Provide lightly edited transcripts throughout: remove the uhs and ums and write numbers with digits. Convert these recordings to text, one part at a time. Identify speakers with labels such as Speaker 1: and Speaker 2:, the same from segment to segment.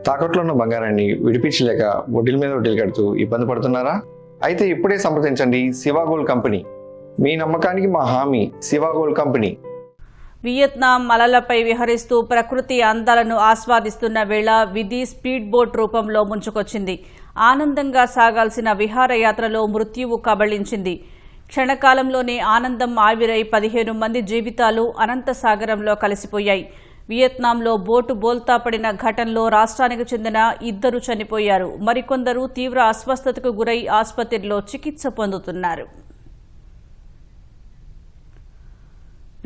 Speaker 1: తాకట్లో ఉన్న బంగారాన్ని విడిపించలేక వడ్డీల మీద వడ్డీలు కడుతూ ఇబ్బంది పడుతున్నారా? అయితే ఇప్పుడే సంప్రదించండి శివ గోల్డ్ కంపెనీ. మీ నమ్మకానికి మా హామీ శివ గోల్డ్ కంపెనీ.
Speaker 2: వియత్నాం అలలపై విహరిస్తూ ప్రకృతి అందాలను ఆస్వాదిస్తున్న వేళ విధి స్పీడ్ బోట్ రూపంలో ముంచుకొచ్చింది. ఆనందంగా సాగాల్సిన విహారయాత్రలో మృత్యువు కబళించింది. క్షణకాలంలోనే ఆనందం ఆవిరై 15 మంది జీవితాలు అనంత సాగరంలో కలిసిపోయాయి. వియత్నాంలో బోటు బోల్తా పడిన ఘటనలో రాష్ట్రానికి చెందిన 2 చనిపోయారు. మరికొందరు తీవ్ర అస్వస్థతకు గురై ఆసుపత్రిలో చికిత్స పొందుతున్నారు.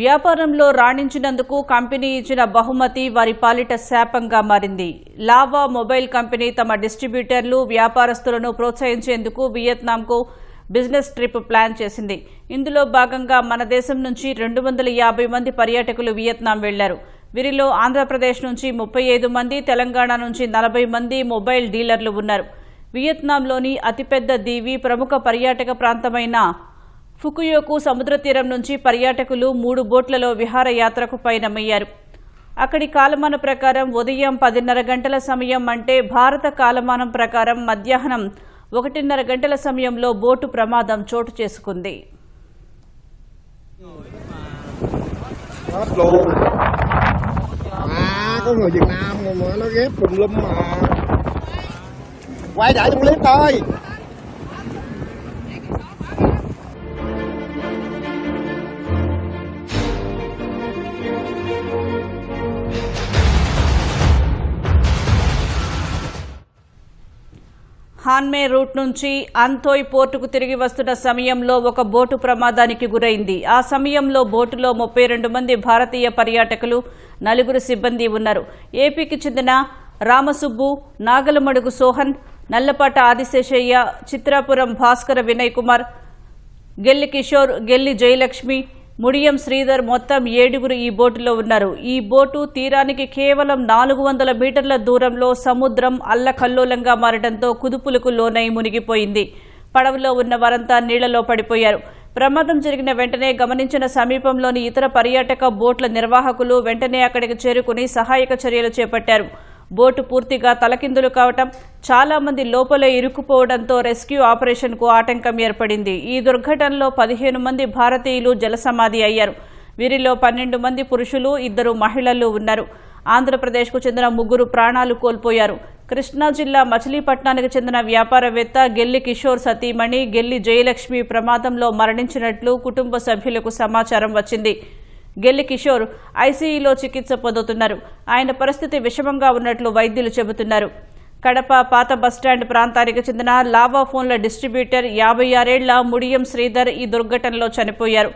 Speaker 2: వ్యాపారంలో రాణించినందుకు కంపెనీ ఇచ్చిన బహుమతి వారి పాలిట శాపంగా మారింది. లావా మొబైల్ కంపెనీ తమ డిస్ట్రిబ్యూటర్లు, వ్యాపారస్తులను ప్రోత్సహించేందుకు వియత్నాంకు బిజినెస్ ట్రిప్ ప్లాన్ చేసింది. ఇందులో భాగంగా మన దేశం నుంచి 250 మంది పర్యాటకులు వియత్నాం వెళ్లారు. వీరిలో ఆంధ్రప్రదేశ్ నుంచి 35 మంది, తెలంగాణ నుంచి 40 మంది మొబైల్ డీలర్లు ఉన్నారు. వియత్నాంలోని అతిపెద్ద దీవి, ప్రముఖ పర్యాటక ప్రాంతమైన ఫుకుయోకు సముద్ర తీరం నుంచి పర్యాటకులు 3 బోట్లలో విహారయాత్రకు పయనమయ్యారు. అక్కడి కాలమాన ప్రకారం ఉదయం 10:30 గంటల సమయం, అంటే భారత కాలమానం ప్రకారం మధ్యాహ్నం 1:30 గంటల సమయంలో బోటు ప్రమాదం చోటు చేసుకుంది.
Speaker 3: Có người Việt Nam mà nó ghép tùm lum mà quay lại trong clip thôi.
Speaker 2: హాన్మే రూట్ నుంచి అంతోయ్ పోర్టుకు తిరిగి వస్తున్న సమయంలో ఒక బోటు ప్రమాదానికి గురైంది. ఆ సమయంలో బోటులో 32 మంది భారతీయ పర్యాటకులు, 4 సిబ్బంది ఉన్నారు. ఏపీకి చెందిన రామసుబ్బు, నాగలమడుగు సోహన్, నల్లపాట ఆదిశేషయ్య, చిత్రాపురం భాస్కర వినయ్ కుమార్, గెల్లి కిషోర్, గెల్లి జయలక్ష్మి, ముడియం శ్రీధర్ మొత్తం 7 ఈ బోటులో ఉన్నారు. ఈ బోటు తీరానికి కేవలం 400 మీటర్ల దూరంలో సముద్రం అల్లకల్లోలంగా మారడంతో కుదుపులకు లోనై మునిగిపోయింది. పడవలో ఉన్న వారంతా నీళ్లలో పడిపోయారు. ప్రమాదం జరిగిన వెంటనే గమనించిన సమీపంలోని ఇతర పర్యాటక బోట్ల నిర్వాహకులు వెంటనే అక్కడికి చేరుకుని సహాయక చర్యలు చేపట్టారు. బోటు పూర్తిగా తలకిందులు కావటం, చాలా మంది లోపలే ఇరుక్కుపోవడంతో రెస్క్యూ ఆపరేషన్కు ఆటంకం ఏర్పడింది. ఈ దుర్ఘటనలో 15 మంది భారతీయులు జలసమాధి అయ్యారు. వీరిలో 12 మంది పురుషులు, 2 మహిళలు ఉన్నారు. ఆంధ్రప్రదేశ్కు చెందిన 3 ప్రాణాలు కోల్పోయారు. కృష్ణా జిల్లా మచిలీపట్నానికి చెందిన వ్యాపారవేత్త గెల్లి కిషోర్ సతీమణి గెల్లి జయలక్ష్మి ప్రమాదంలో మరణించినట్లు కుటుంబ సభ్యులకు సమాచారం వచ్చింది. గెల్లి కిషోర్ ఐసీయూలో చికిత్స పొందుతున్నారు. ఆయన పరిస్థితి విషమంగా ఉన్నట్లు వైద్యులు చెబుతున్నారు. కడప పాత బస్టాండ్ ప్రాంతానికి చెందిన లావా ఫోన్ల డిస్ట్రిబ్యూటర్ 56 ఏళ్ల ముడియం శ్రీధర్ ఈ దుర్ఘటనలో చనిపోయారు.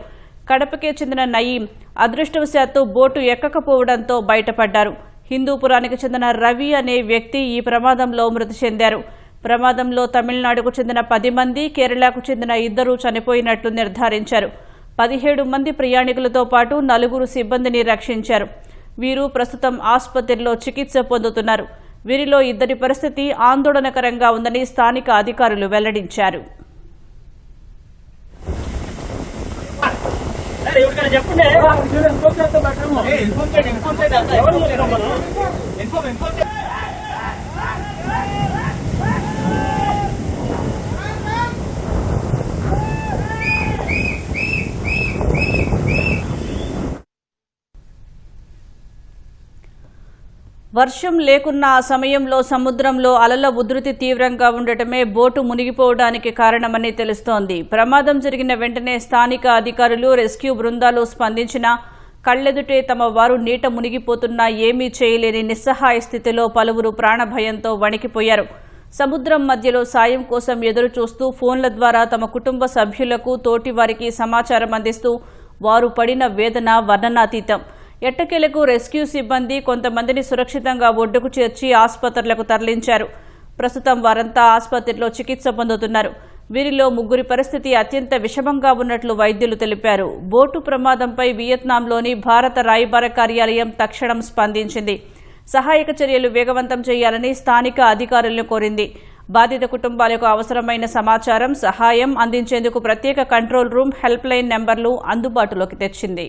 Speaker 2: కడపకే చెందిన నయీం అదృష్టవశాత్తు బోటు ఎక్కకపోవడంతో బయటపడ్డారు. హిందూపురానికి చెందిన రవి అనే వ్యక్తి ఈ ప్రమాదంలో మృతి చెందారు. ప్రమాదంలో తమిళనాడుకు చెందిన 10 మంది, కేరళకు చెందిన 2 చనిపోయినట్లు నిర్ధారించారు. 17 మంది ప్రయాణికులతో పాటు 4 సిబ్బందిని రక్షించారు. వీరు ప్రస్తుతం ఆసుపత్రిలో చికిత్స పొందుతున్నారు. వీరిలో 2 పరిస్థితి ఆందోళనకరంగా ఉందని స్థానిక అధికారులు వెల్లడించారు. వర్షం లేకున్న ఆ సమయంలో సముద్రంలో అలల ఉధృతి తీవ్రంగా ఉండటమే బోటు మునిగిపోవడానికి కారణమని తెలుస్తోంది. ప్రమాదం జరిగిన వెంటనే స్థానిక అధికారులు, రెస్క్యూ బృందాలు స్పందించినా కళ్లెదుటే తమ వారు నీట మునిగిపోతున్నా ఏమీ చేయలేని నిస్సహాయ స్థితిలో పలువురు ప్రాణభయంతో వణికిపోయారు. సముద్రం మధ్యలో సాయం కోసం ఎదురు చూస్తూ ఫోన్ల ద్వారా తమ కుటుంబ సభ్యులకు, తోటివారికి సమాచారం అందిస్తూ వారు పడిన వేదన వర్ణనాతీతం. ఎట్టకేలకు రెస్క్యూ సిబ్బంది కొంతమందిని సురక్షితంగా ఒడ్డుకు చేర్చి ఆసుపత్రులకు తరలించారు. ప్రస్తుతం వారంతా ఆసుపత్రిలో చికిత్స పొందుతున్నారు. వీరిలో 3 పరిస్థితి అత్యంత విషమంగా ఉన్నట్లు వైద్యులు తెలిపారు. బోటు ప్రమాదంపై వియత్నాంలోని భారత రాయబార కార్యాలయం తక్షణం స్పందించింది. సహాయక చర్యలు వేగవంతం చేయాలని స్థానిక అధికారులను కోరింది. బాధిత కుటుంబాలకు అవసరమైన సమాచారం, సహాయం అందించేందుకు ప్రత్యేక కంట్రోల్ రూమ్, హెల్ప్ లైన్ నెంబర్లు అందుబాటులోకి తెచ్చింది.